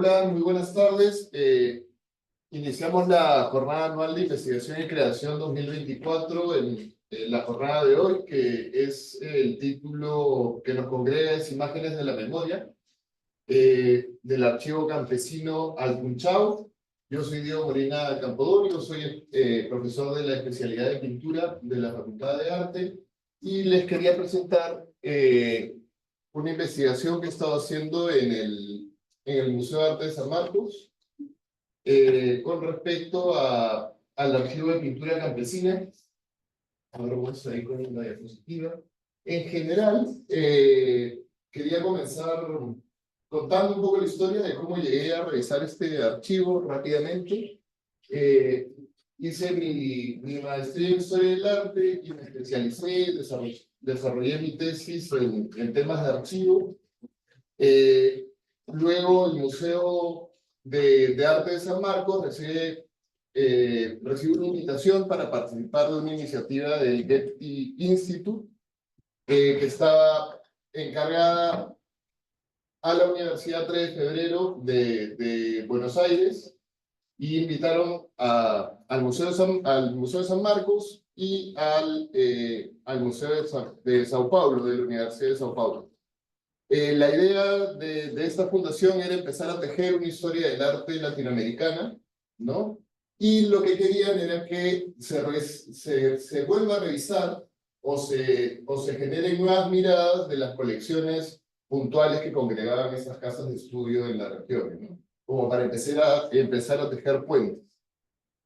Hola, muy buenas tardes. Iniciamos la jornada anual de investigación y creación 2024 en la jornada de hoy, que es el título que nos congrega es Imágenes de la Memoria, del Archivo Campesino Alpunchao. Yo soy Diego Molina Campodónico, soy profesor de la especialidad de pintura de la Facultad de Arte y les quería presentar una investigación que he estado haciendo en el Museo de Arte de San Marcos con respecto al archivo de pintura campesina. Ahora vamos a ir con una diapositiva. En general, quería comenzar contando un poco la historia de cómo llegué a revisar este archivo rápidamente. Hice mi maestría en Historia del Arte y me especialicé, desarrollé mi tesis en temas de archivo. Luego el Museo de Arte de San Marcos recibe una invitación para participar de una iniciativa del Getty Institute que estaba encargada a la Universidad 3 de Febrero de Buenos Aires y invitaron al Museo de San Marcos y al Museo de Sao Paulo, de la Universidad de Sao Paulo. La idea de esta fundación era empezar a tejer una historia del arte latinoamericana, ¿no? Y lo que querían era que se vuelva a revisar o se generen nuevas miradas de las colecciones puntuales que congregaban esas casas de estudio en la región, ¿no? Como para empezar a tejer puentes.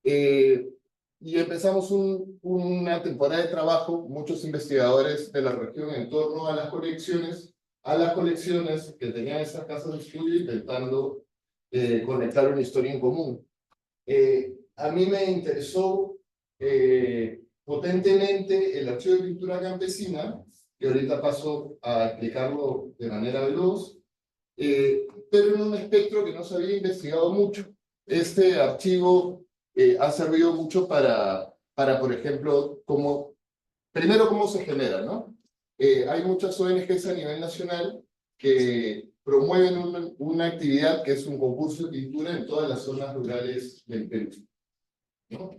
Y empezamos una temporada de trabajo, muchos investigadores de la región en torno a las colecciones que tenían esas casas de estudio intentando conectar una historia en común. A mí me interesó potentemente el archivo de pintura campesina, que ahorita paso a explicarlo de manera veloz, pero en un espectro que no se había investigado mucho. Este archivo ha servido mucho por ejemplo, primero cómo se genera, ¿no? Hay muchas ONGs a nivel nacional que promueven una actividad que es un concurso de pintura en todas las zonas rurales del Perú, ¿no?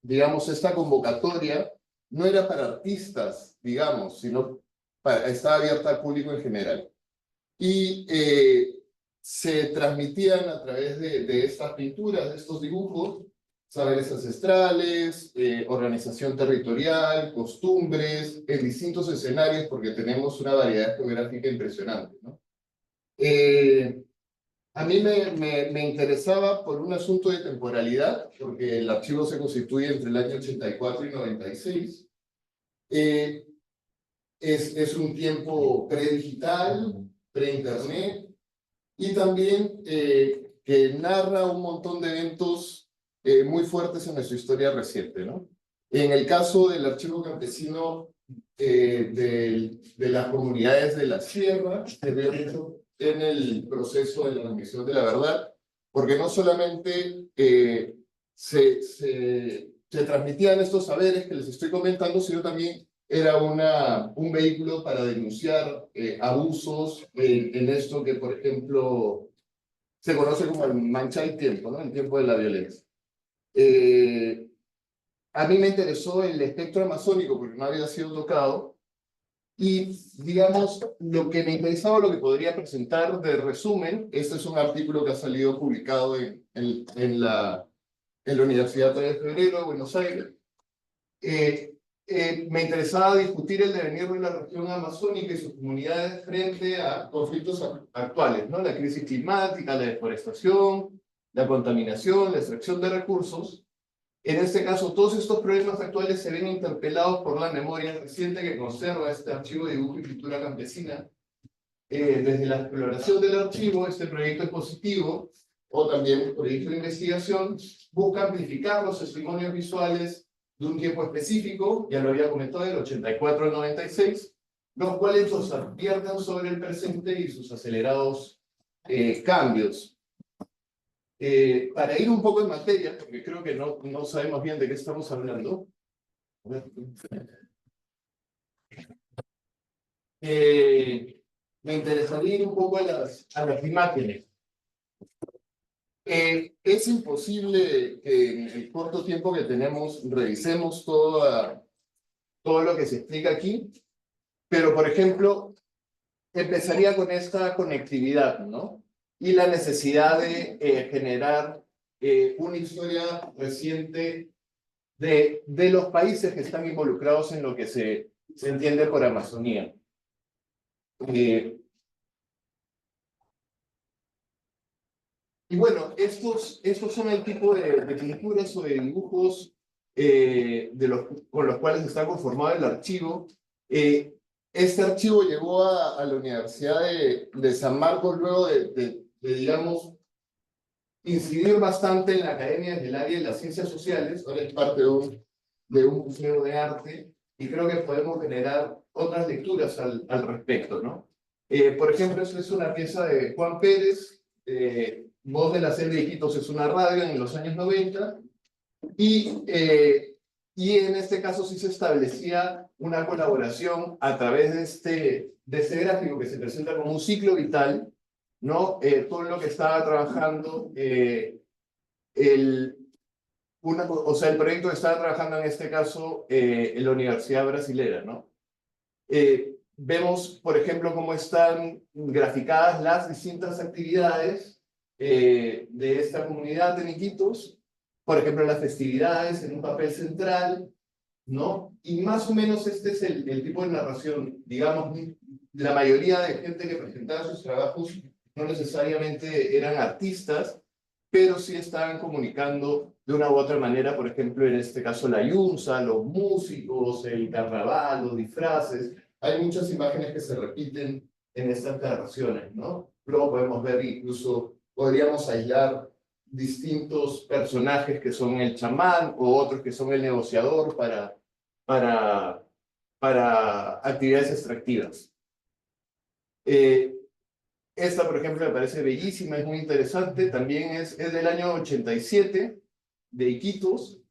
Digamos, esta convocatoria no era para artistas, digamos, sino estaba abierta al público en general. Y se transmitían a través de estas pinturas, de estos dibujos, saberes ancestrales, organización territorial, costumbres, en distintos escenarios, porque tenemos una variedad geográfica impresionante, ¿no? A mí me interesaba por un asunto de temporalidad, porque el archivo se constituye entre el año 84 y 96. Es un tiempo predigital, pre-internet, y también que narra un montón de eventos muy fuertes en nuestra historia reciente, ¿no? En el caso del archivo campesino de las comunidades de la sierra, se ve mucho en el proceso de la transmisión de la verdad, porque no solamente se transmitían estos saberes que les estoy comentando, sino también era un vehículo para denunciar abusos en esto que, por ejemplo, se conoce como el mancha del tiempo, ¿no? El tiempo de la violencia. A mí me interesó el espectro amazónico porque no había sido tocado y, digamos, lo que me interesaba, lo que podría presentar de resumen, este es un artículo que ha salido publicado en la Universidad 3 de Febrero de Buenos Aires. Me interesaba discutir el devenir de la región amazónica y sus comunidades frente a conflictos actuales, ¿no? La crisis climática, la deforestación, la contaminación, la extracción de recursos. En este caso, todos estos problemas actuales se ven interpelados por la memoria reciente que conserva este archivo de dibujo y pintura campesina. Desde la exploración del archivo, este proyecto expositivo, o también el proyecto de investigación, busca amplificar los testimonios visuales de un tiempo específico, ya lo había comentado, del 84 al 96, los cuales nos advierten sobre el presente y sus acelerados cambios. Para ir un poco en materia, porque creo que no sabemos bien de qué estamos hablando, me interesaría ir un poco a las imágenes. Es imposible que en el corto tiempo que tenemos revisemos todo lo que se explica aquí, pero por ejemplo, empezaría con esta conectividad, ¿no? Y la necesidad de generar una historia reciente de los países que están involucrados en lo que se entiende por Amazonía. Y bueno, estos son el tipo de pinturas o de dibujos con los cuales está conformado el archivo. Este archivo llegó a la Universidad de San Marcos luego digamos, incidir bastante en la academia del área de las ciencias sociales. Ahora es parte de un museo de arte y creo que podemos generar otras lecturas al respecto, ¿no? Por ejemplo, esta es una pieza de Juan Pérez, Voz de la Selva de Iquitos es una radio en los años 90, y en este caso sí se establecía una colaboración a través de este gráfico que se presenta como un ciclo vital, ¿no? Todo lo que estaba trabajando, o sea, el proyecto que estaba trabajando en este caso en la Universidad Brasilera, ¿no? Vemos, por ejemplo, cómo están graficadas las distintas actividades de esta comunidad en Iquitos, por ejemplo, las festividades en un papel central, ¿no? Y más o menos este es el tipo de narración. Digamos, la mayoría de gente que presentaba sus trabajos no necesariamente eran artistas, pero sí estaban comunicando de una u otra manera, por ejemplo, en este caso la yunza, los músicos, el carnaval, los disfraces. Hay muchas imágenes que se repiten en estas narraciones, ¿no? Luego podemos ver incluso, podríamos aislar distintos personajes que son el chamán o otros que son el negociador para actividades extractivas. Esta, por ejemplo, me parece bellísima, es muy interesante. También es del año 87, de Iquitos,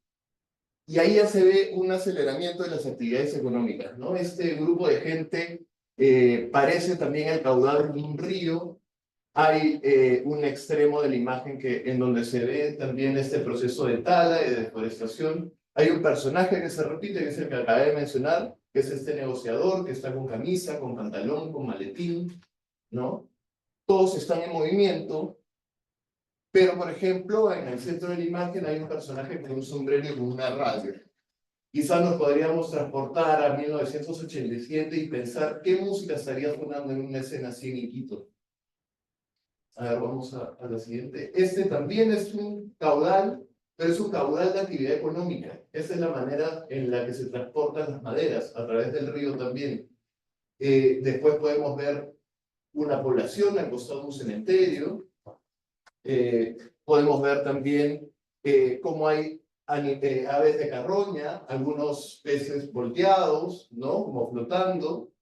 y ahí ya se ve un aceleramiento de las actividades económicas, ¿no? Este grupo de gente parece también el caudal de un río. Hay un extremo de la imagen en donde se ve también este proceso de tala, de deforestación. Hay un personaje que se repite, que es el que acabé de mencionar, que es este negociador que está con camisa, con pantalón, con maletín, ¿no? Todos están en movimiento, pero por ejemplo, en el centro de la imagen hay un personaje con un sombrero y con una radio. Quizás nos podríamos transportar a 1987 y pensar qué música estaría sonando en una escena así en Iquitos. A ver, vamos a la siguiente. Este también es un caudal, pero es un caudal de actividad económica. Esa es la manera en la que se transportan las maderas, a través del río también. Después podemos ver una población al costado de un cementerio. Podemos ver también cómo hay aves de carroña, algunos peces volteados, ¿no? Como flotando.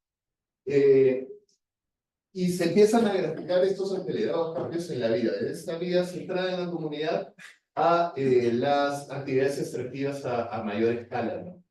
Y se empiezan a graficar estos acelerados cambios en la vida, de esta vida centrada en la comunidad a las actividades extractivas a mayor escala, ¿no?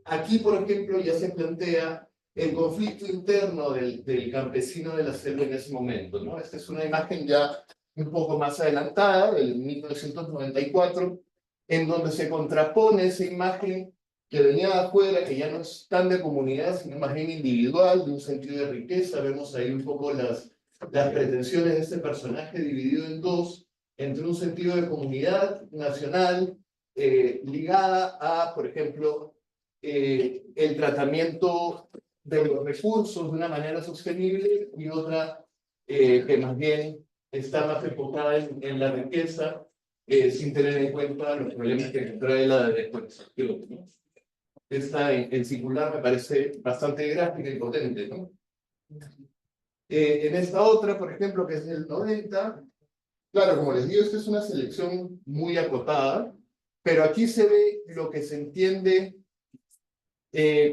Aquí, por ejemplo, ya se plantea el conflicto interno del campesino de la selva en ese momento, ¿no? Esta es una imagen ya un poco más adelantada, del 1994, en donde se contrapone esa imagen que venía de afuera, que ya no es tan de comunidad, sino más bien individual, de un sentido de riqueza. Vemos ahí un poco las pretensiones de este personaje dividido en dos, entre un sentido de comunidad nacional, ligada a, por ejemplo, el tratamiento de los recursos de una manera sostenible, y otra que más bien está más enfocada en la riqueza, sin tener en cuenta los problemas que trae la deforestación, ¿no? Esta en singular me parece bastante gráfica y potente, ¿no? En esta otra, por ejemplo, que es del 90, claro, como les digo, esta es una selección muy acotada, pero aquí se ve lo que se entiende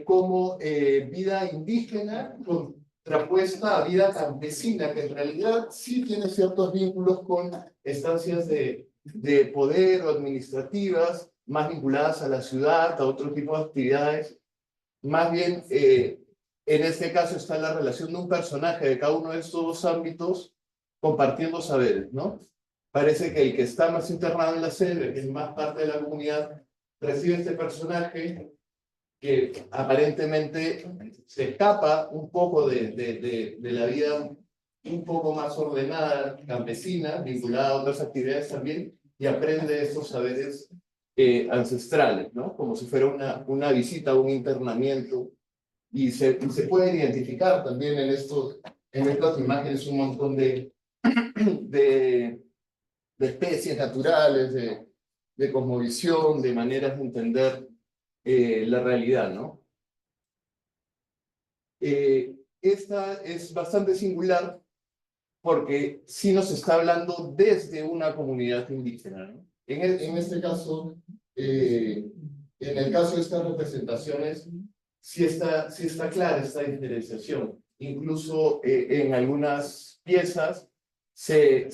como vida indígena contrapuesta a vida campesina, que en realidad sí tiene ciertos vínculos con estancias de poder o administrativas, más vinculadas a la ciudad, a otro tipo de actividades. Más bien, En este caso está la relación de un personaje de cada uno de estos dos ámbitos compartiendo saberes, ¿no? Parece que el que está más internado en la selva, que es más parte de la comunidad, recibe este personaje que aparentemente se escapa un poco de la vida un poco más ordenada, campesina, vinculada a otras actividades también, y aprende estos saberes ancestrales, ¿no? Como si fuera una visita, un internamiento, y se puede identificar también en estas imágenes un montón de, de especies naturales, de cosmovisión, de maneras de entender la realidad, ¿no? Esta es bastante singular porque sí nos está hablando desde una comunidad indígena, ¿no? En este caso, en el caso de estas representaciones, sí está clara esta diferenciación. Incluso en algunas piezas se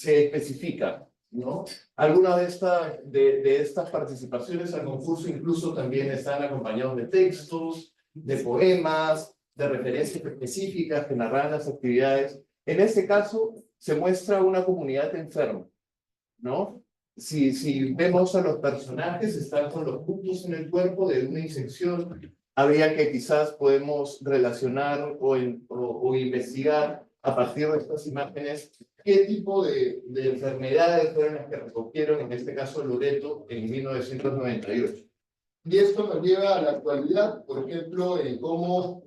especifica, ¿no? Algunas de estas participaciones al concurso incluso también están acompañados de textos, de poemas, de referencias específicas que narran las actividades. En este caso, se muestra una comunidad enferma, ¿no? Si vemos a los personajes, están con los puntos en el cuerpo de una infección, habría que quizás podemos relacionar o investigar a partir de estas imágenes qué tipo de enfermedades fueron las que recogieron, en este caso Loreto, en 1998. Y esto nos lleva a la actualidad, por ejemplo, en cómo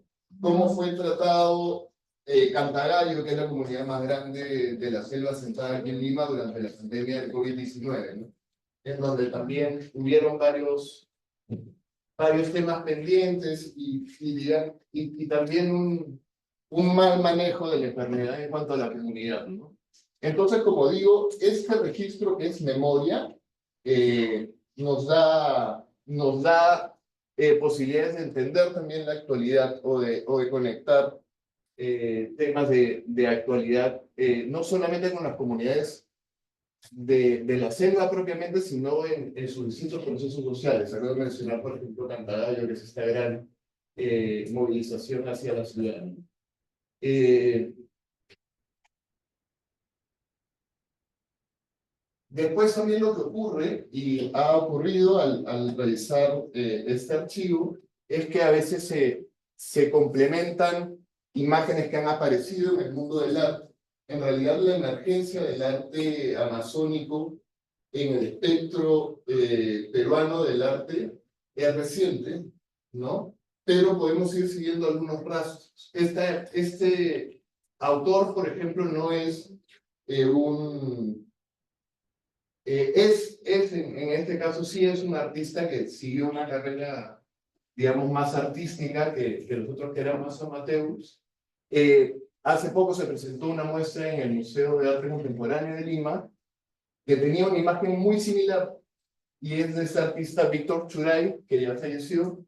fue tratado Cantagallo, que es la comunidad más grande de la selva sentada aquí en Lima durante la pandemia del COVID-19, ¿no? En donde también hubieron varios temas pendientes y también un mal manejo de la enfermedad en cuanto a la comunidad, ¿no? Entonces, como digo, este registro que es memoria nos da posibilidades de entender también la actualidad o de conectar temas de actualidad, no solamente con las comunidades de la selva propiamente, sino en sus distintos procesos sociales. Acabo de mencionar, por ejemplo, Cantagallo, que es esta gran movilización hacia la ciudad. Después también lo que ocurre, y ha ocurrido al revisar este archivo, es que a veces se complementan imágenes que han aparecido en el mundo del arte. En realidad, la emergencia del arte amazónico en el espectro peruano del arte es reciente, ¿no? Pero podemos ir siguiendo algunos rastros. Este autor, por ejemplo, no es en este caso sí es un artista que siguió una carrera, digamos, más artística que los otros que eran más amateurs. Hace poco se presentó una muestra en el Museo de Arte Contemporáneo de Lima que tenía una imagen muy similar y es de este artista Víctor Churay, que ya falleció,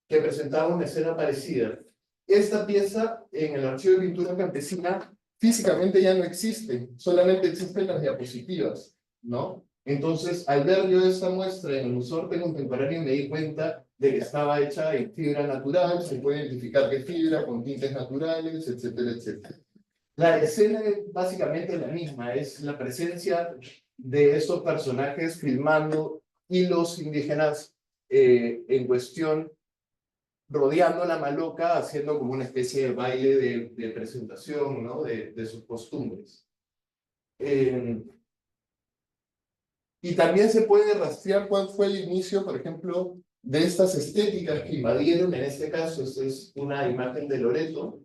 que presentaba una escena parecida. Esta pieza en el Archivo de Pintura Campesina físicamente ya no existe, solamente existen las diapositivas, ¿no? Entonces, al ver yo esta muestra en el Museo de Arte Contemporáneo, me di cuenta de que estaba hecha en fibra natural, se puede identificar qué fibra, con tintes naturales, etcétera, etcétera. La escena es básicamente la misma, es la presencia de estos personajes filmando hilos indígenas en cuestión, rodeando a la maloca, haciendo como una especie de baile de presentación, ¿no? De sus costumbres. Y también se puede rastrear cuál fue el inicio, por ejemplo, de estas estéticas que invadieron, en este caso, esta es una imagen de Loreto,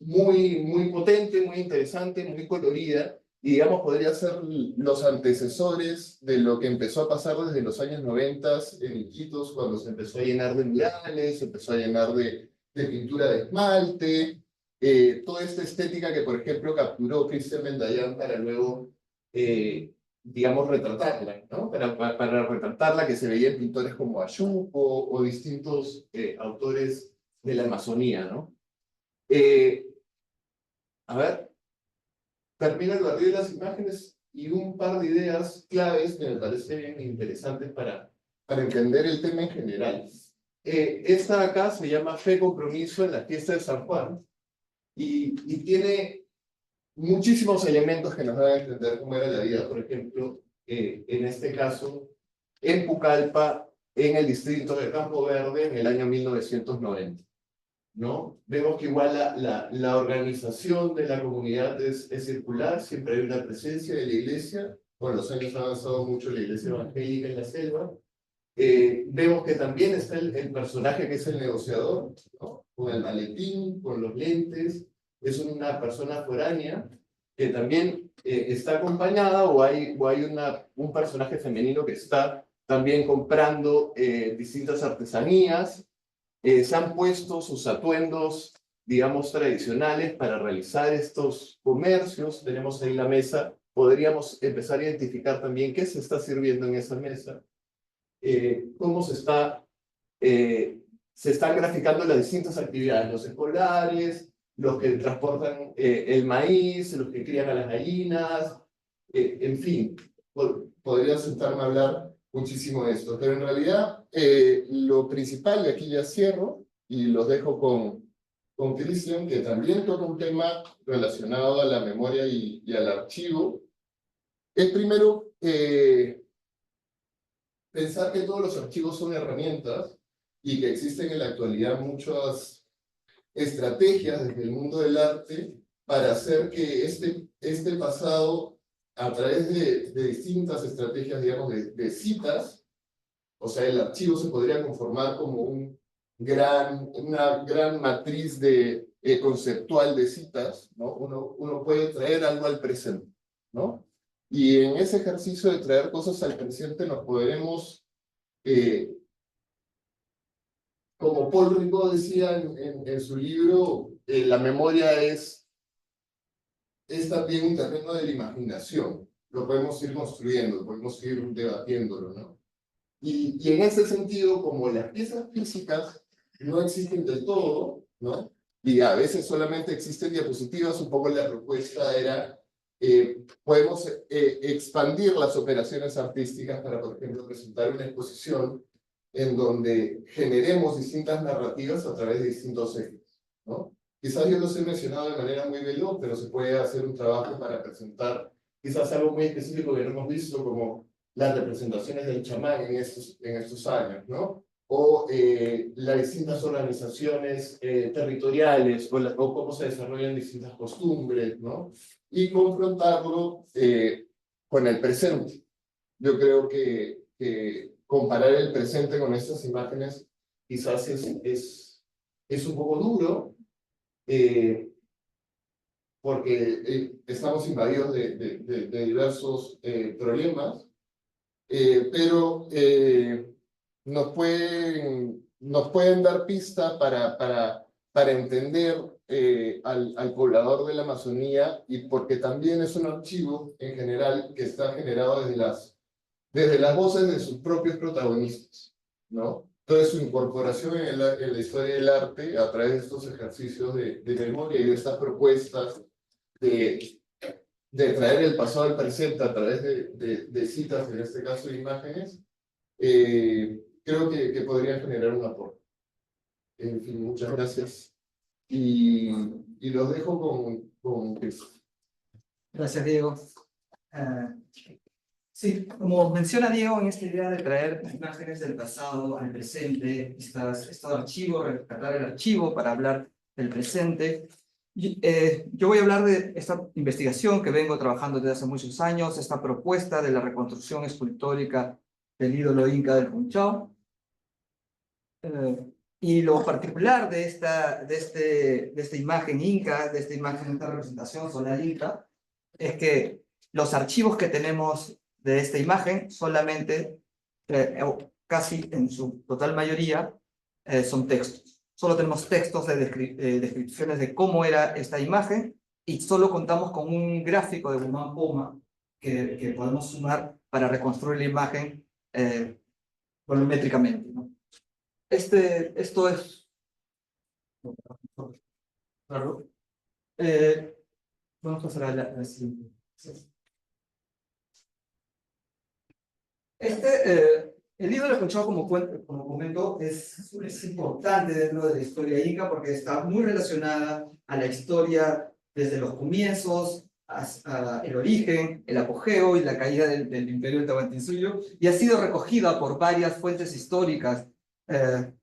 muy potente, muy interesante, muy colorida, y digamos podría ser los antecesores de lo que empezó a pasar desde los años 90 en Iquitos, cuando se empezó a llenar de murales, se empezó a llenar de pintura de esmalte, toda esta estética que, por ejemplo, capturó Cristian Mendayán para luego, digamos, retratarla, ¿no? Para retratarla que se veía en pintores como Ayupo o distintos autores de la Amazonía, ¿no? A ver, termino el barrido de las imágenes y un par de ideas claves que me parecen interesantes para entender el tema en general. esta acá se llama Fe Compromiso en la fiesta de San Juan y tiene muchísimos elementos que nos dan a entender cómo era la vida. Por ejemplo, en este caso, en Pucallpa, en el distrito de Campo Verde, en el año 1990. ¿No? Vemos que igual la organización de la comunidad es circular, siempre hay una presencia de la iglesia. Con los años ha avanzado mucho la iglesia evangélica en la selva. Vemos que también está el personaje que es el negociador, ¿no? Con el maletín, con los lentes. Es una persona foránea que también está acompañada o hay un personaje femenino que está también comprando distintas artesanías. Se han puesto sus atuendos, digamos, tradicionales para realizar estos comercios. Tenemos ahí la mesa. Podríamos empezar a identificar también qué se está sirviendo en esa mesa, cómo se están graficando las distintas actividades, los escolares, los que transportan el maíz, los que crían a las gallinas, en fin, podría sentarme a hablar muchísimo de esto, pero en realidad lo principal, y aquí ya cierro, y los dejo con Cristian, que también toca un tema relacionado a la memoria y al archivo, es primero pensar que todos los archivos son herramientas y que existen en la actualidad muchas estrategias desde el mundo del arte para hacer que este pasado, a través de distintas estrategias, digamos, de citas, o sea, el archivo se podría conformar como una gran matriz conceptual de citas, ¿no? Uno puede traer algo al presente, ¿no? Y en ese ejercicio de traer cosas al presente nos podremos, como Paul Ricoeur decía en su libro, la memoria es también un terreno de la imaginación. Lo podemos ir construyendo, podemos ir debatiéndolo, ¿no? Y en ese sentido, como las piezas físicas no existen del todo, ¿no? Y a veces solamente existen diapositivas, un poco la propuesta era, podemos expandir las operaciones artísticas para, por ejemplo, presentar una exposición en donde generemos distintas narrativas a través de distintos ejes, ¿no? Quizás yo los he mencionado de manera muy veloz, pero se puede hacer un trabajo para presentar quizás algo muy específico que no hemos visto, como las representaciones del chamán en estos años, ¿no? O las distintas organizaciones territoriales, o cómo se desarrollan distintas costumbres, ¿no? Y confrontarlo con el presente. Yo creo que comparar el presente con estas imágenes quizás es un poco duro, porque estamos invadidos de diversos problemas, pero nos pueden dar pista para entender al poblador de la Amazonía, y porque también es un archivo en general que está generado desde las voces de sus propios protagonistas, ¿no? Entonces, su incorporación en la historia del arte a través de estos ejercicios de memoria y de estas propuestas de, de traer el pasado al presente a través de citas, en este caso de imágenes, creo que podría generar un aporte. En fin, muchas gracias. Y los dejo con Cristo. Gracias, Diego. Sí, como menciona Diego, en esta idea de traer imágenes del pasado al presente, este archivo, rescatar el archivo para hablar del presente. Yo voy a hablar de esta investigación que vengo trabajando desde hace muchos años, esta propuesta de la reconstrucción escultórica del ídolo inca del Punchao. Y lo particular de esta imagen inca, de esta imagen, esta representación solar inca, es que los archivos que tenemos de esta imagen solamente, casi en su total mayoría, son textos. Solo tenemos textos de descripciones de cómo era esta imagen, y solo contamos con un gráfico de Guzmán Poma que podemos sumar para reconstruir la imagen volumétricamente, ¿no? Esto es... Claro. Vamos a pasar a la siguiente. El ídolo de Funchal, como comento, es importante dentro de la historia inca porque está muy relacionada a la historia desde los comienzos, hasta el origen, el apogeo y la caída del imperio del Tahuantinsuyo, y ha sido recogida por varias fuentes históricas,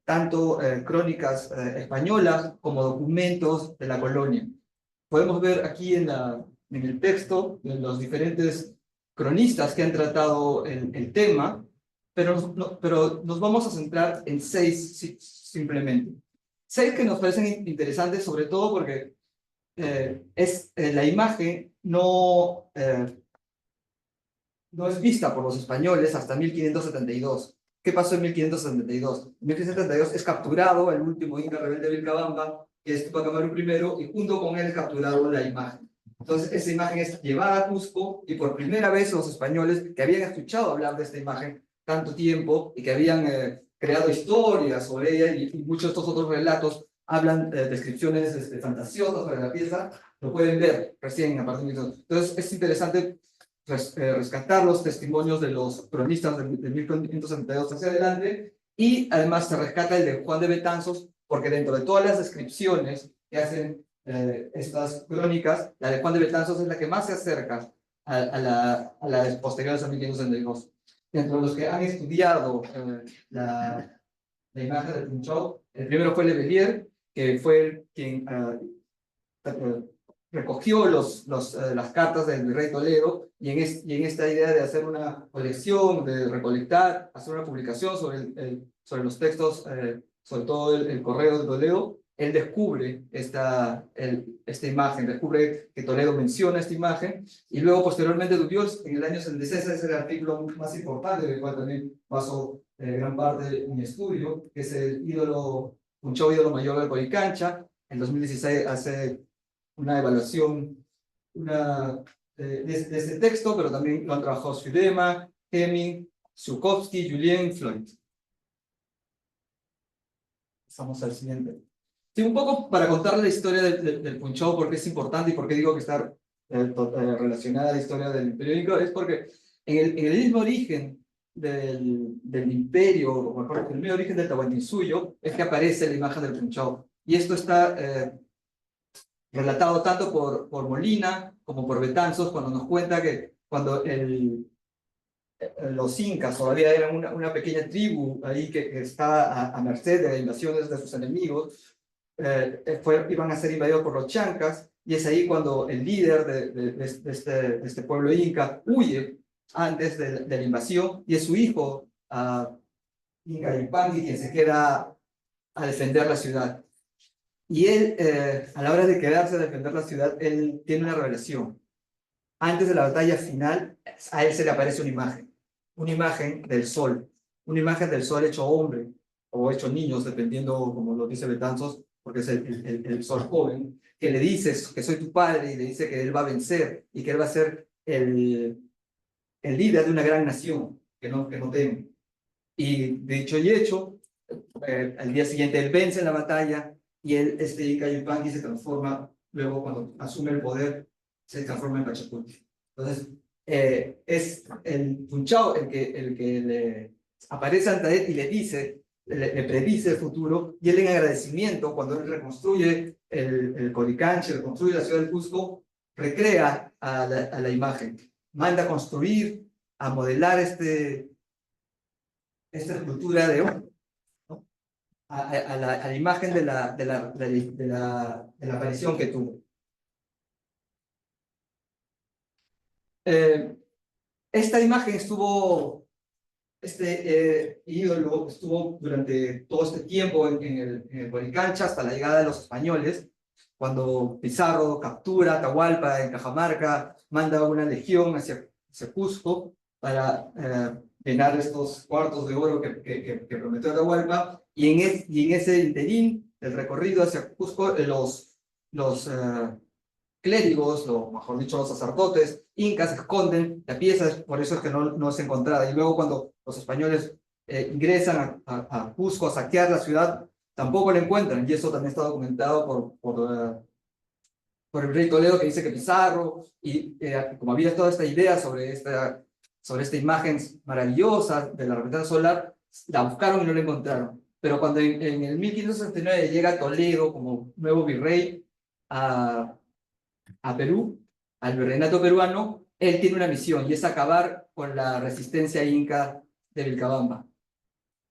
tanto crónicas españolas como documentos de la colonia. Podemos ver aquí en el texto de los diferentes cronistas que han tratado el tema, pero nos vamos a centrar en 6 simplemente. 6 que nos parecen interesantes, sobre todo porque la imagen no es vista por los españoles hasta 1572. ¿Qué pasó en 1572? En 1572 es capturado el último inca rebelde de Vilcabamba, que es Tupac Amaru I, y junto con él es capturado la imagen. Entonces, esa imagen es llevada a Cusco y por primera vez los españoles que habían escuchado hablar de esta imagen tanto tiempo y que habían creado historias sobre ella y muchos de estos otros relatos hablan descripciones fantasiosas sobre la pieza, lo pueden ver recién a partir de eso. Entonces, es interesante rescatar los testimonios de los cronistas de 1572 hacia adelante, y además se rescata el de Juan de Betanzos, porque dentro de todas las descripciones que hacen estas crónicas, la de Juan de Betanzos es la que más se acerca a las posteriores a 1562. Dentro de los que han estudiado la imagen del Funchal, el primero fue Le Verrier, que fue quien recogió las cartas del virrey Toledo, y en esta idea de hacer una colección, de recolectar, hacer una publicación sobre los textos, sobre todo el correo de Toledo, él descubre esta imagen, descubre que Toledo menciona esta imagen, y luego posteriormente Dubiols, en el año 66, es el artículo más importante, del cual también paso gran parte de mi estudio, que es el Funchal ídolo mayor del Coricancha. En 2016 hace una evaluación de este texto, pero también lo han trabajado Sudema, Heming, Zhukovsky, Julien, Floyd. Pasamos al siguiente. Sí, un poco para contar la historia del Funchal, porque es importante y porque digo que está relacionada a la historia del periódico, es porque en el mismo origen del imperio, o mejor, en el mismo origen del Tahuantinsuyo, es que aparece la imagen del Funchal. Y esto está relatado tanto por Molina como por Betanzos, cuando nos cuenta que cuando los incas todavía eran una pequeña tribu ahí que estaba a merced de las invasiones de sus enemigos, iban a ser invadidos por los chancas, y es ahí cuando el líder de este pueblo inca huye antes de la invasión, y es su hijo, Inca Yupanqui, quien se queda a defender la ciudad. Y él, a la hora de quedarse a defender la ciudad, él tiene una revelación. Antes de la batalla final, a él se le aparece una imagen del sol, una imagen del sol hecho hombre o hecho niños, dependiendo, como lo dice Betanzos, porque es el sol joven, que le dice que soy tu padre, y le dice que él va a vencer y que él va a ser el líder de una gran nación que no teme. Y dicho y hecho, al día siguiente él vence en la batalla, y Inca Yupanqui se transforma, luego cuando asume el poder, se transforma en Pachacuti. Entonces, es el Funchal el que le aparece ante él y le predice el futuro, y él, en agradecimiento, cuando él reconstruye el Coricancha, reconstruye la ciudad del Cusco, recrea a la imagen, manda a construir, a modelar esta escultura de hombre, ¿no? a la imagen de la aparición que tuvo. Esta imagen ídolo estuvo durante todo este tiempo en el Coricancha hasta la llegada de los españoles, cuando Pizarro captura Atahualpa en Cajamarca, manda una legión hacia Cusco para llenar estos cuartos de oro que prometió Atahualpa, y en ese interín del recorrido hacia Cusco, los clérigos, o mejor dicho, los sacerdotes incas esconden la pieza, por eso es que no es encontrada. Y luego, cuando los españoles ingresan a Cusco a saquear la ciudad, tampoco la encuentran, y eso también está documentado por el rey Toledo, que dice que Pizarro, y como había toda esta idea sobre sobre esta imagen maravillosa de la representación solar, la buscaron y no la encontraron. Pero cuando en el 1569 llega Toledo como nuevo virrey a Perú, al virreinato peruano, él tiene una misión y es acabar con la resistencia inca de Vilcabamba.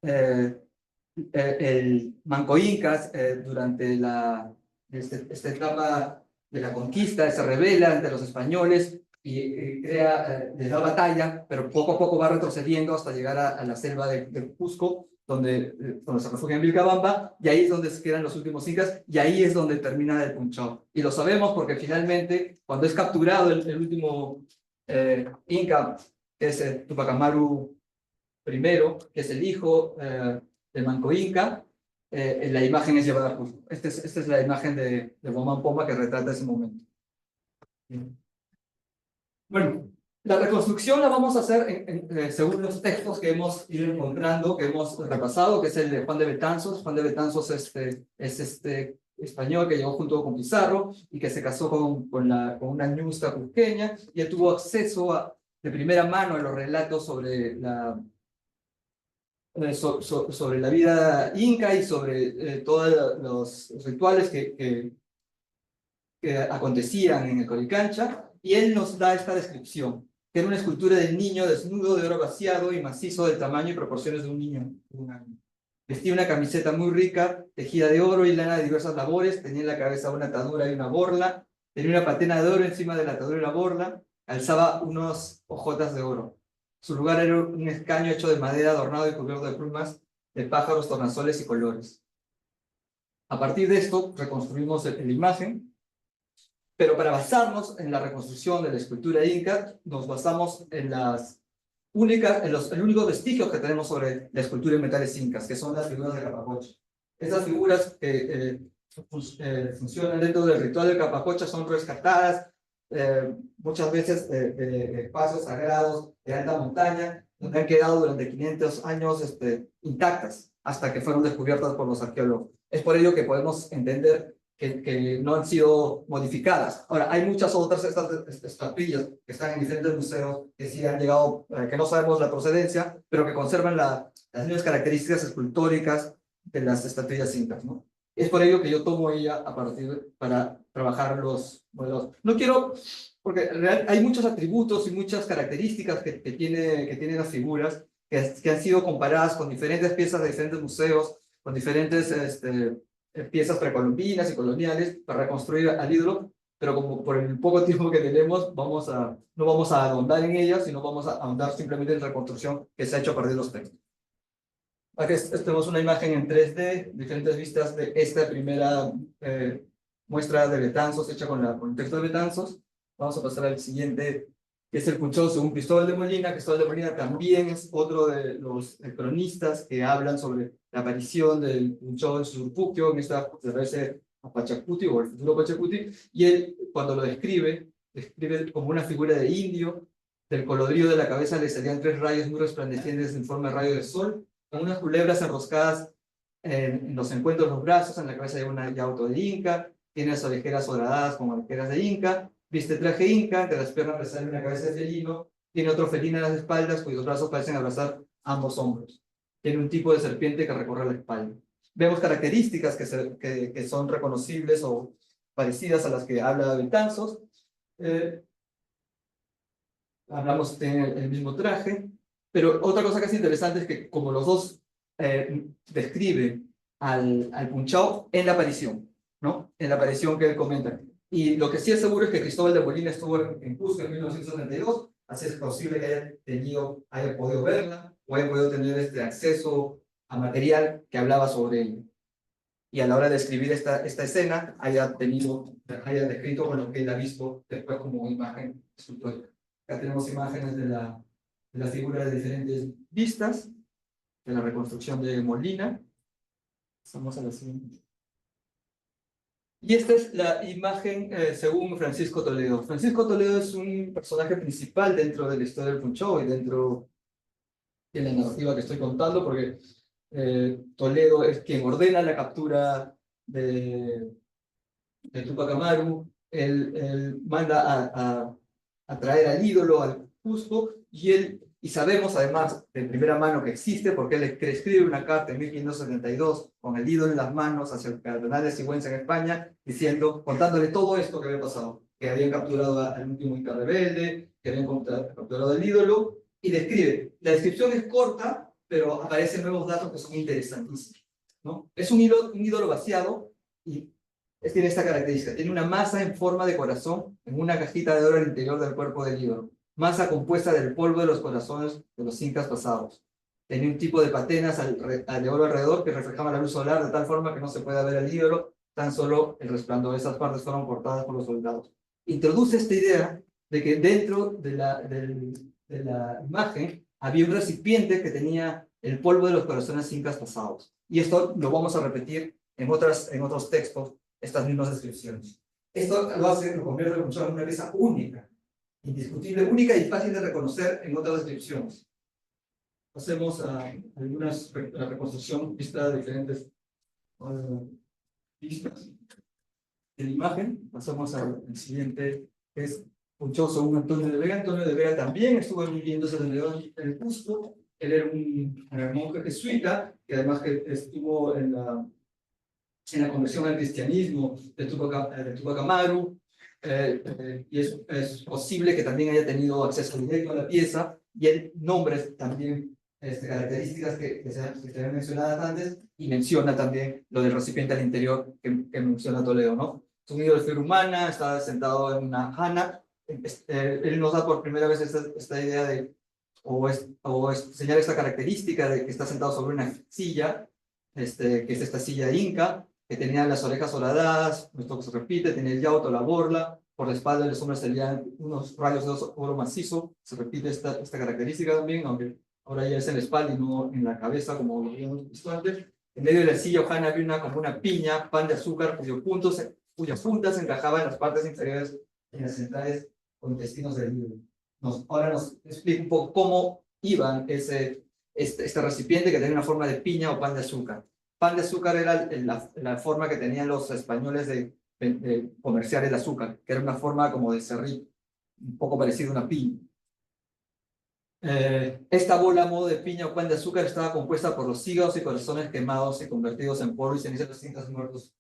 El Manco Incas, durante esta etapa de la conquista, se rebela ante los españoles y les da batalla, pero poco a poco va retrocediendo hasta llegar a la selva de Cusco, donde se refugia en Vilcabamba, y ahí es donde se quedan los últimos incas, y ahí es donde termina el Punchao. Y lo sabemos porque finalmente, cuando es capturado el último inca, que es Tupac Amaru I, que es el hijo del Manco Inca, la imagen es llevada a Cusco. Esta es la imagen de Guamán Poma que retrata ese momento. Bueno, la reconstrucción la vamos a hacer según los textos que hemos ido encontrando, que hemos repasado, que es el de Juan de Betanzos. Juan de Betanzos es este español que llegó junto con Pizarro y que se casó con una ñusta cusqueña, y él tuvo acceso de primera mano a los relatos sobre sobre la vida inca y sobre todos los rituales que acontecían en el Coricancha, y él nos da esta descripción, que era una escultura del niño desnudo, de oro vaciado y macizo, del tamaño y proporciones de un niño de un año. Vestía una camiseta muy rica, tejida de oro y lana de diversas labores, tenía en la cabeza una atadura y una borla, tenía una patena de oro encima de la atadura y la borla, alzaba unos hojotas de oro. Su lugar era un escaño hecho de madera adornado y cubierto de plumas de pájaros, tornasoles y colores. A partir de esto reconstruimos la imagen, pero para basarnos en la reconstrucción de la escultura inca, nos basamos en el único vestigio que tenemos sobre la escultura en metales incas, que son las figuras de Capacocha. Esas figuras que funcionan dentro del ritual de Capacocha son rescatadas muchas veces de espacios sagrados de alta montaña, donde han quedado durante 500 años intactas, hasta que fueron descubiertas por los arqueólogos. Es por ello que podemos entender que no han sido modificadas. Ahora, hay muchas otras estatuillas que están en diferentes museos que sí han llegado, que no sabemos la procedencia, pero que conservan las mismas características escultóricas de las estatuillas incas, ¿no? Es por ello que yo tomo ella para trabajar los modelos. No quiero, porque hay muchos atributos y muchas características que tienen las figuras que han sido comparadas con diferentes piezas de diferentes museos, con diferentes piezas precolombinas y coloniales para reconstruir al ídolo, pero como por el poco tiempo que tenemos, no vamos a ahondar en ellas, sino vamos a ahondar simplemente en la reconstrucción que se ha hecho a partir de los textos. Aquí tenemos una imagen en 3D, diferentes vistas de esta primera muestra de Betanzos hecha con el texto de Betanzos. Vamos a pasar al siguiente, que es el Punchao según Cristóbal de Molina. Cristóbal de Molina también es otro de los cronistas que hablan sobre la aparición del Punchao en Surpuquio, en esta se parece a Pachacuti o el futuro Pachacuti, y él cuando lo describe como una figura de indio. Del colodrillo de la cabeza le salían 3 rayos muy resplandecientes en forma de rayo de sol, con unas culebras enroscadas en los encuentros de los brazos. En la cabeza hay una yauto de Inca, tiene las orejeras horadadas como orejeras de Inca, viste traje Inca, de las piernas le sale una cabeza de felino, tiene otro felino en las espaldas cuyos brazos parecen abrazar ambos hombros. Tiene un tipo de serpiente que recorre la espalda. Vemos características que son reconocibles o parecidas a las que habla Betanzos. Hablamos de el mismo traje, pero otra cosa que es interesante es que como los dos describen al Punchao en la aparición, ¿no? En la aparición que él comenta. Y lo que sí es seguro es que Cristóbal de Molina estuvo en Cusco en 1972, así es posible que haya podido verla o haya podido tener acceso a material que hablaba sobre ella. Y a la hora de escribir esta escena haya descrito con lo que él ha visto después como imagen escultórica. Acá tenemos imágenes de la figura de diferentes vistas, de la reconstrucción de Molina. Pasamos a la siguiente. Y esta es la imagen según Francisco Toledo. Francisco Toledo es un personaje principal dentro de la historia del Punchao y dentro de la narrativa que estoy contando, porque Toledo es quien ordena la captura de Tupac Amaru. Él manda a traer al ídolo al Cusco, Y sabemos además de primera mano que existe porque él escribe una carta en 1572 con el ídolo en las manos hacia el cardenal de Sigüenza en España, contándole todo esto que había pasado, que habían capturado al último Inca rebelde, que habían capturado al ídolo, y describe. La descripción es corta, pero aparecen nuevos datos que son interesantísimos, ¿no? Es un ídolo vaciado y tiene esta característica. Tiene una masa en forma de corazón en una cajita de oro al interior del cuerpo del ídolo. Masa compuesta del polvo de los corazones de los incas pasados. Tenía un tipo de patenas de oro alrededor que reflejaban la luz solar de tal forma que no se pueda ver el ídolo, tan solo el resplandor. Esas partes fueron cortadas por los soldados. Introduce esta idea de que dentro de la imagen había un recipiente que tenía el polvo de los corazones incas pasados. Y esto lo vamos a repetir en otros textos, estas mismas descripciones. Esto lo convierte en una pieza única, indiscutible, única y fácil de reconocer en otras descripciones. Hacemos la reconstrucción vista de diferentes vistas de la imagen. Pasamos al siguiente, que es Punchó según Antonio de Vega. Antonio de Vega también estuvo viviéndose en el Cusco. Él era un monje jesuita, que además que estuvo en la conversión al cristianismo de Tupac Amaru, y es posible que también haya tenido acceso directo a la pieza, y él nombra también características que se habían mencionado antes, y menciona también lo del recipiente al interior que menciona Toledo, ¿no? Es un ídolo de figura humana, está sentado en una jana. Él nos da por primera vez esta idea de, señala esta característica de que está sentado sobre una silla, que es esta silla inca, que tenía las orejas horadadas, esto que se repite, tenía el yauto, la borla, por la espalda de los hombres salían unos rayos de oro macizo, se repite esta característica también, aunque ahora ya es en la espalda y no en la cabeza, como lo habíamos visto antes. En medio de la silla Ojana había como una piña, pan de azúcar, cuyas puntas encajaban en las partes inferiores y en las centrales con intestinos del ídolo. Ahora nos explica un poco cómo iban este recipiente que tenía una forma de piña o pan de azúcar. Pan de azúcar era la forma que tenían los españoles de comerciar el azúcar, que era una forma como de serrín, un poco parecido a una piña. Esta bola a modo de piña o pan de azúcar estaba compuesta por los hígados y corazones quemados y convertidos en polvo y cenizas de los incas muertos.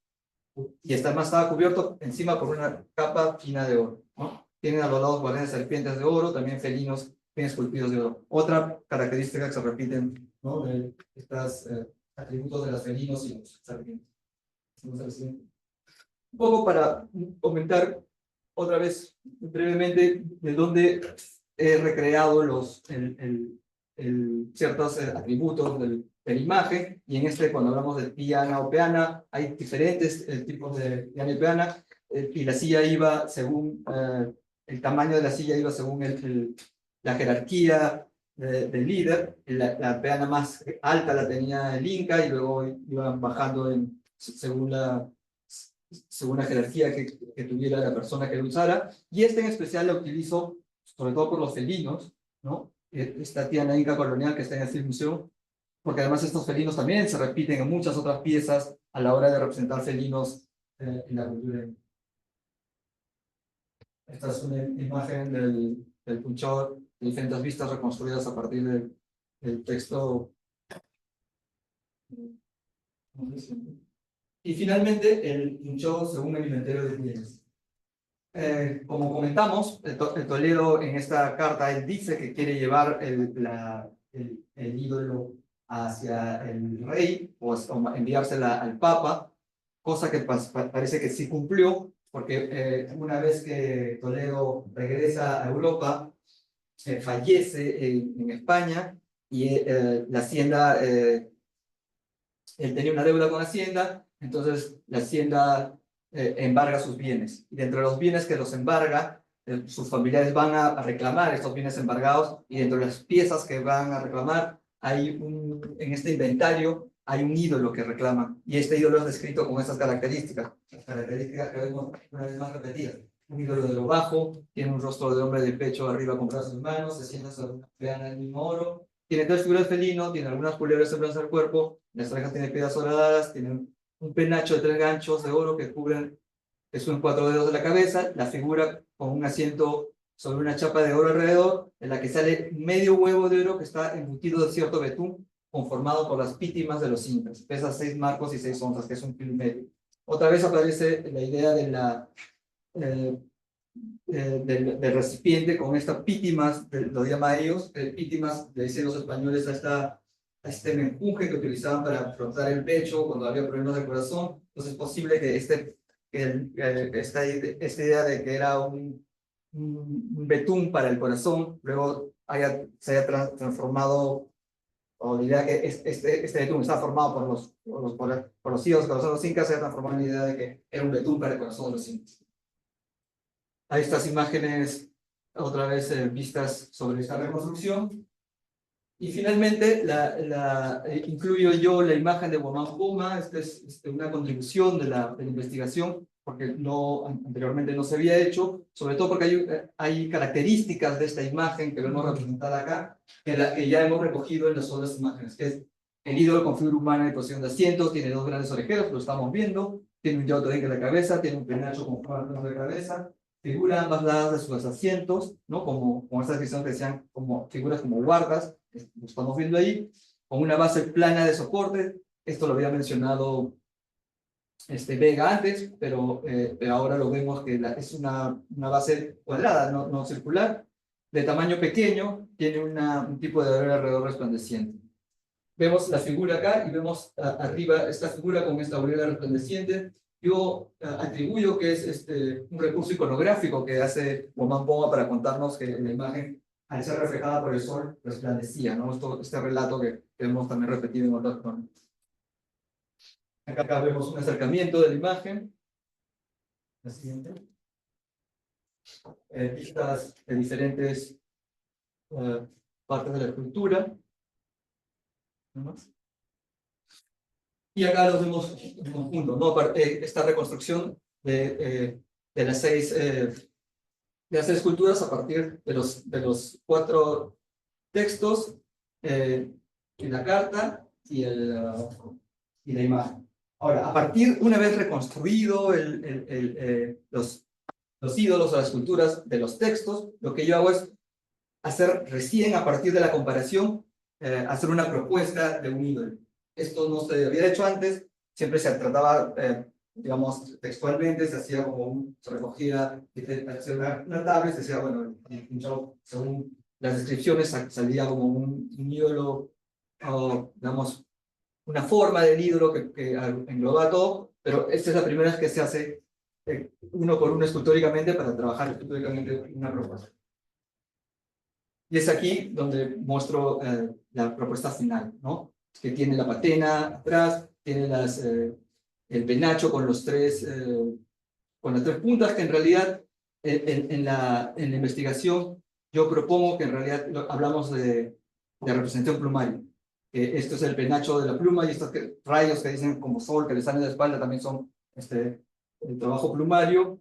Y estaba cubierto encima por una capa fina de oro, ¿no? Tienen a los lados guardianes serpientes de oro, también felinos bien esculpidos de oro. Otra característica que se repiten, ¿no?, de estos atributos de los felinos y los serpientes. Un poco para comentar otra vez brevemente de dónde he recreado ciertos atributos de la imagen, y cuando hablamos de diana o peana, hay diferentes tipos de diana y peana, y la silla iba según, el tamaño de la silla iba según la jerarquía del líder. La peana más alta la tenía el Inca, y luego iban bajando según la jerarquía que tuviera la persona que lo usara, y en especial la utilizo sobre todo por los felinos, ¿no? Esta tiana inca colonial que está en este museo, porque además estos felinos también se repiten en muchas otras piezas a la hora de representar felinos en la cultura. Esta es una imagen del punchor de diferentes vistas reconstruidas a partir del texto. Y finalmente, el punchor según el inventario de bienes. Como comentamos, el Toledo en esta carta, él dice que quiere llevar el ídolo hacia el rey o enviársela al papa, cosa que parece que sí cumplió, porque una vez que Toledo regresa a Europa, fallece en España, y la Hacienda, él tenía una deuda con Hacienda, entonces la Hacienda embarga sus bienes, y dentro de los bienes que los embarga, sus familiares van a reclamar estos bienes embargados, y dentro de las piezas que van a reclamar, en este inventario hay un ídolo que reclama, y este ídolo es descrito con estas características, las características que vemos una vez más repetidas. Un ídolo de lo bajo, tiene un rostro de hombre de pecho arriba con brazos y manos, se sienta sobre una peana del mismo oro, tiene tres figuras de felino, tiene algunas culebras semblantes al cuerpo, las orejas tienen piedras horadadas, tiene un penacho de 3 ganchos de oro que suben 4 dedos de la cabeza, la figura con un asiento sobre una chapa de oro alrededor, en la que sale medio huevo de oro que está embutido de cierto betún, conformado por las pítimas de los incas. Pesa 6 marcos y 6 onzas, que es 1,5 kilos. Otra vez aparece la idea de eh, del recipiente con estas pítimas, lo llaman ellos, pítimas, le dicen los españoles a este menjunje que utilizaban para frotar el pecho cuando había problemas de corazón. Entonces es posible que esta idea de que era un betún para el corazón, luego se haya transformado, o la idea que este betún está formado por los hijos de los incas, se ha transformado en la idea de que era un betún para el corazón de los incas. Hay estas imágenes otra vez vistas sobre esta reconstrucción. Y finalmente incluyo yo la imagen de Guamán Poma. Esta es una contribución de la investigación, porque anteriormente no se había hecho, sobre todo porque hay características de esta imagen que vemos representada acá, que ya hemos recogido en las otras imágenes, que es el ídolo con figura humana y posición de asientos, tiene 2 grandes orejeros, lo estamos viendo, tiene un yoto en la cabeza, tiene un penacho con forma de cabeza, figura ambas lados de sus asientos, ¿no? Como esta descripción que decían, como figuras como guardas, lo estamos viendo ahí, con una base plana de soporte. Esto lo había mencionado Vega antes, pero ahora lo vemos que es una base cuadrada, no circular, de tamaño pequeño, tiene un tipo de alrededor resplandeciente. Vemos la figura acá y vemos arriba esta figura con esta aureola resplandeciente. Yo atribuyo que es un recurso iconográfico que hace Guamán Poma para contarnos que la imagen, al ser reflejada por el sol, resplandecía, ¿no? Este relato que hemos también repetido en otras formas. Acá vemos un acercamiento de la imagen. La siguiente. Vistas de diferentes partes de la escultura. ¿No? Y acá los vemos en conjunto, ¿no? Esta reconstrucción de las seis esculturas a partir de los 4 textos, y la carta y la imagen. Ahora, una vez reconstruido los ídolos o las esculturas de los textos, lo que yo hago es hacer recién, a partir de la comparación, hacer una propuesta de un ídolo. Esto no se había hecho antes, siempre se trataba, digamos, textualmente, se recogía, se hacía una tabla y se decía, bueno, según las descripciones salía como un ídolo, o, digamos, una forma del ídolo que engloba todo, pero esta es la primera vez que se hace uno por uno escultóricamente para trabajar escultóricamente una propuesta. Y es aquí donde muestro la propuesta final, ¿no? Que tiene la patena atrás, tiene el penacho con las 3 puntas, que en realidad en la investigación yo propongo que en realidad hablamos de representación plumaria. Esto es el penacho de la pluma y estos rayos que dicen como sol que le salen de la espalda también son el trabajo plumario.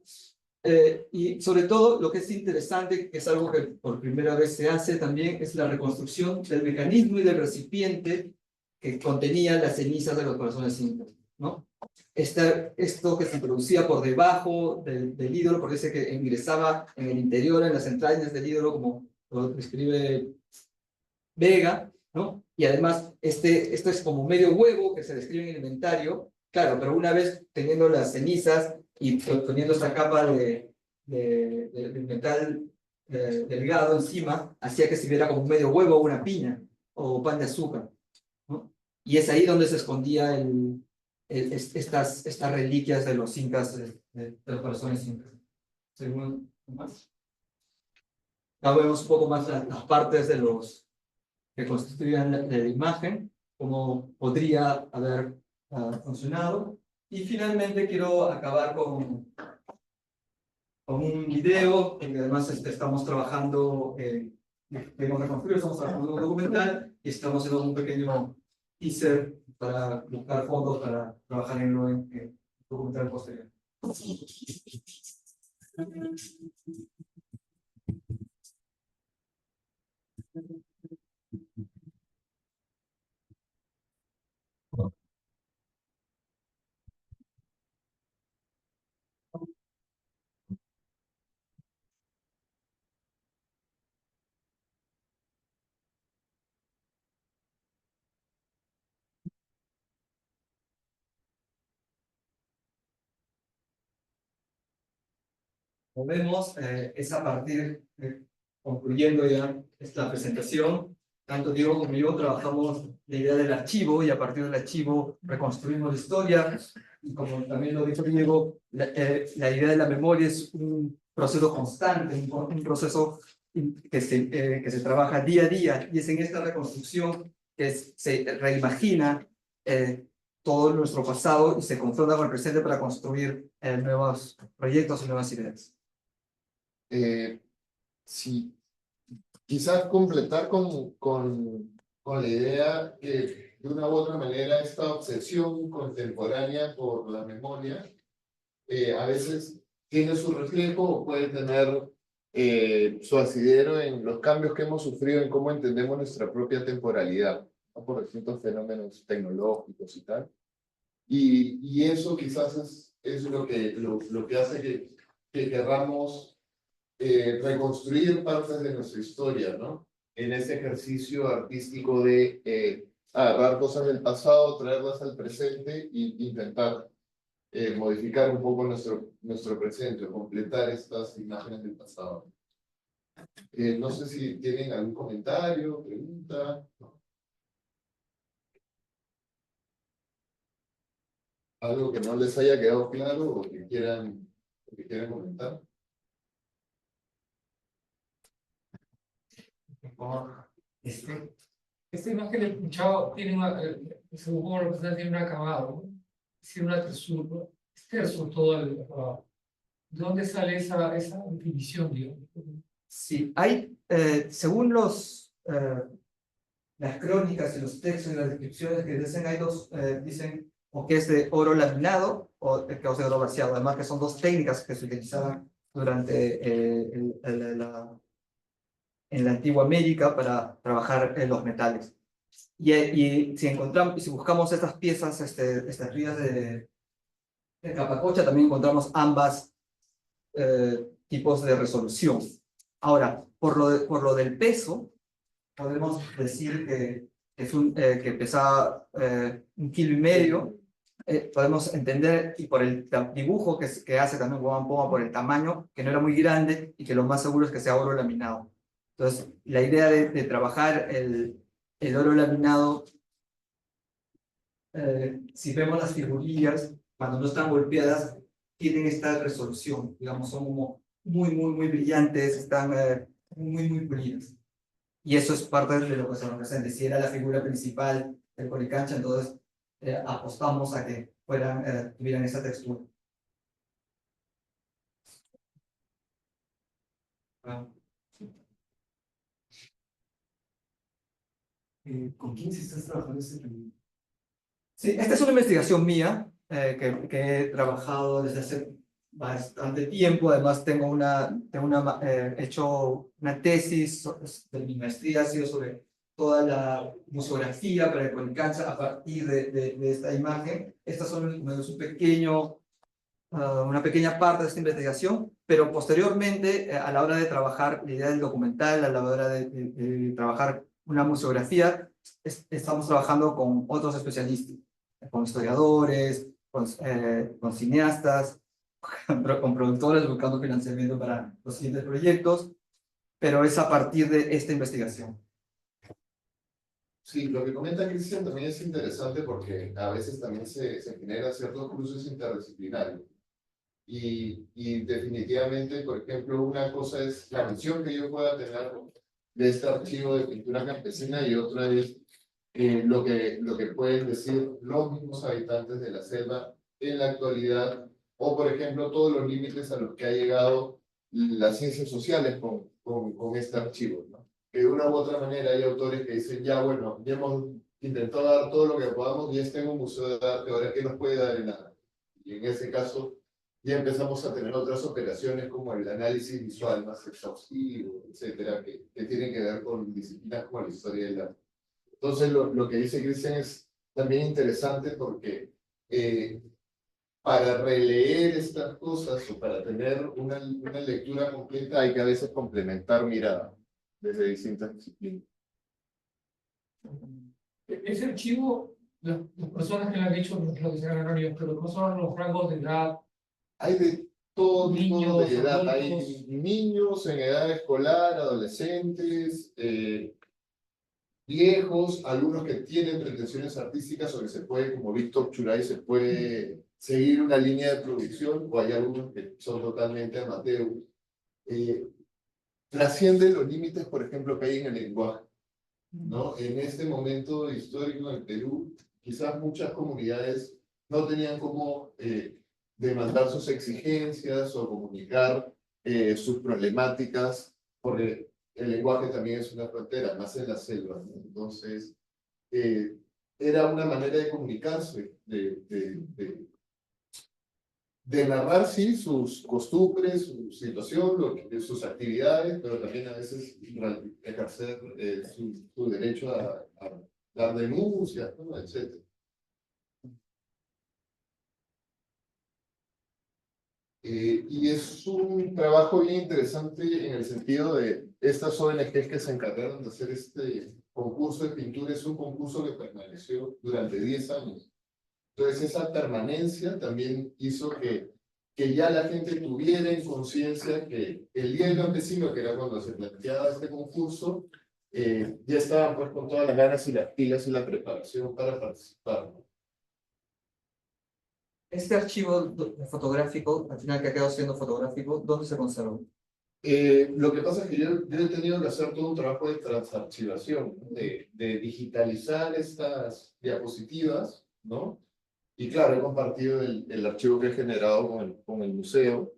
Y sobre todo lo que es interesante, que es algo que por primera vez se hace también, es la reconstrucción del mecanismo y del recipiente que contenía las cenizas de los corazones incas, ¿no? Esto que se producía por debajo del ídolo, porque dice que ingresaba en el interior, en las entrañas del ídolo, como lo describe Vega, ¿no? Y además, esto es como medio huevo que se describe en el inventario, claro, pero una vez teniendo las cenizas y poniendo esta capa de metal delgado encima, hacía que se viera como un medio huevo o una piña o pan de azúcar, ¿no? Y es ahí donde se escondía estas reliquias de los incas, de los corazones incas. Según más. Acá vemos un poco más las partes que constituían la imagen, cómo podría haber funcionado. Y finalmente quiero acabar con un video, que además estamos trabajando, queremos reconstruir, estamos trabajando en un documental y estamos haciendo un pequeño teaser para buscar fondos para trabajar en un documental posterior. Como vemos, es a partir, concluyendo ya esta presentación, tanto Diego como yo trabajamos la idea del archivo y a partir del archivo reconstruimos la historia. Y como también lo dijo Diego, la idea de la memoria es un proceso constante, un proceso que se trabaja día a día, y es en esta reconstrucción que se reimagina todo nuestro pasado y se confronta con el presente para construir nuevos proyectos y nuevas ideas. Sí, quizás completar con la idea que de una u otra manera esta obsesión contemporánea por la memoria a veces tiene su reflejo o puede tener su asidero en los cambios que hemos sufrido en cómo entendemos nuestra propia temporalidad, ¿no? Por distintos fenómenos tecnológicos y tal. Y eso quizás es lo que hace que querramos reconstruir partes de nuestra historia, ¿no? En ese ejercicio artístico de agarrar cosas del pasado, traerlas al presente e intentar modificar un poco nuestro presente, o completar estas imágenes del pasado. No sé si tienen algún comentario, pregunta, algo que no les haya quedado claro o que quieran comentar. Este, esta imagen del pinchado tiene una, según como lo presenta, tiene un acabado, ¿no? Tiene una tersura, es terso todo el acabado. ¿De dónde sale esa definición, digamos? Sí, hay, según las crónicas y los textos y las descripciones que dicen, hay dos, dicen o que es de oro laminado o que es de oro vaciado. Además que son dos técnicas que se utilizaban durante en la antigua América para trabajar los metales. Y si encontramos, si buscamos estas piezas, estas rías de Capacocha, también encontramos ambas tipos de resolución. Ahora, por lo del peso, podemos decir que pesaba 1,5 kilos. Podemos entender, y por el dibujo que hace también Juan Poma, por el tamaño, que no era muy grande y que lo más seguro es que sea oro laminado. Entonces, la idea de trabajar el oro laminado, si vemos las figurillas, cuando no están golpeadas, tienen esta resolución, digamos, son como muy brillantes, están muy pulidas. Y eso es parte de lo que se representa. Si era la figura principal del Coricancha, entonces apostamos a que tuvieran esa textura. ¿Con quién se está trabajando este proyecto? Sí, esta es una investigación mía que he trabajado desde hace bastante tiempo. Además, he hecho una tesis de mi maestría, ha sido sobre toda la museografía para el Coricancha a partir de esta imagen. Estas son una pequeña parte de esta investigación, pero posteriormente, a la hora de trabajar la idea del documental, a la hora de trabajar una museografía, estamos trabajando con otros especialistas, con historiadores, con cineastas, con productores buscando financiamiento para los siguientes proyectos, pero es a partir de esta investigación. Sí, lo que comenta Cristian también es interesante porque a veces también se genera ciertos cruces interdisciplinarios. Y definitivamente, por ejemplo, una cosa es la visión que yo pueda tener de este archivo de pintura campesina y otra es lo que pueden decir los mismos habitantes de la selva en la actualidad, o por ejemplo, todos los límites a los que ha llegado las ciencias sociales con este archivo, ¿no? Que de una u otra manera hay autores que dicen, ya bueno, ya hemos intentado dar todo lo que podamos, ya está en un museo de arte, ahora ¿qué nos puede dar en nada? Y en ese caso ya empezamos a tener otras operaciones como el análisis visual más exhaustivo, etcétera, que tienen que ver con disciplinas como la historia del arte. Entonces, lo que dice Cristian es también interesante porque para releer estas cosas o para tener una lectura completa hay que a veces complementar mirada desde distintas disciplinas. Ese archivo, las personas que lo han hecho, no lo que se han reunido, pero ¿cómo son los rangos de edad? Hay todo tipo Niños, de edad. Hay adultos. niños en edad escolar, adolescentes, viejos, algunos que tienen pretensiones artísticas o que se puede, como Víctor Churay, se puede seguir una línea de producción, o hay algunos que son totalmente amateur. Eh, Trascienden los límites, por ejemplo, que hay en el lenguaje, ¿no? En este momento histórico en el Perú, quizás muchas comunidades no tenían cómo demandar sus exigencias o comunicar sus problemáticas, porque el lenguaje también es una frontera, más en la selva, ¿no? Entonces, eh, era una manera de comunicarse, de narrar, sí, sus costumbres, su situación, sus actividades, pero también a veces ejercer su derecho a dar denuncias, ¿no? Etcétera. Y es un trabajo bien interesante en el sentido de estas ONGs que se encargaron de hacer este concurso de pintura. Es un concurso que permaneció durante 10 años. Entonces, esa permanencia también hizo que ya la gente tuviera en conciencia que el día del campesino, que era cuando se planteaba este concurso, ya estaban pues con todas las ganas y las pilas y la preparación para participar. Este archivo fotográfico, al final que ha quedado siendo fotográfico, ¿dónde se conserva? Lo que pasa es que yo he tenido que hacer todo un trabajo de transarchivación, ¿no? De digitalizar estas diapositivas, ¿no? Y claro, he compartido el archivo que he generado con el museo,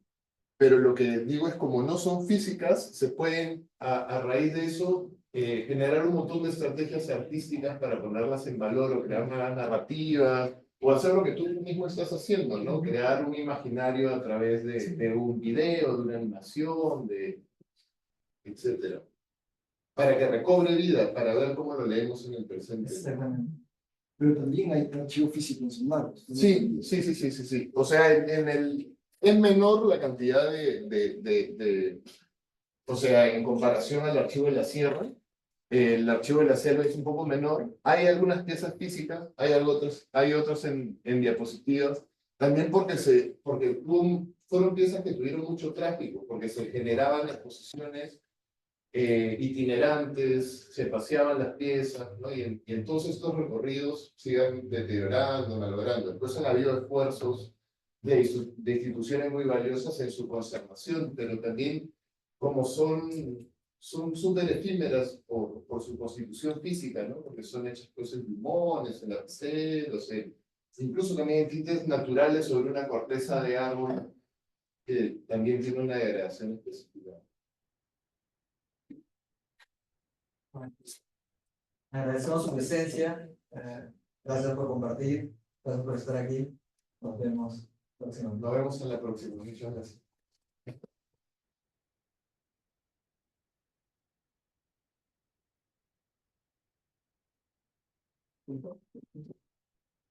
pero lo que digo es como no son físicas, se pueden a raíz de eso generar un montón de estrategias artísticas para ponerlas en valor o crear nuevas narrativas o hacer lo que tú mismo estás haciendo, ¿no? Crear un imaginario a través de un video, de una animación, etcétera, para que recobre vida, para ver cómo lo leemos en el presente. Exactamente. Pero también hay archivo físico en sus manos. Sí, sí, sí, sí, sí, sí. O sea, es menor la cantidad o sea, en comparación al archivo de la sierra, el archivo de la selva es un poco menor. Hay algunas piezas físicas, hay otras en diapositivas, también porque fueron piezas que tuvieron mucho tráfico, porque se generaban exposiciones itinerantes, se paseaban las piezas, ¿no? Y entonces estos recorridos sigan deteriorando, malogrando. Después han habido esfuerzos de instituciones muy valiosas en su conservación, pero también como son súper efímeras por su constitución física, ¿no? Porque son hechas pues, en plumones, en lapiceros, incluso también en tintes naturales sobre una corteza de árbol que también tiene una degradación específica. Agradecemos su presencia. Gracias por compartir. Gracias por estar aquí. Nos vemos próximamente. Nos vemos en la próxima. Muchas gracias.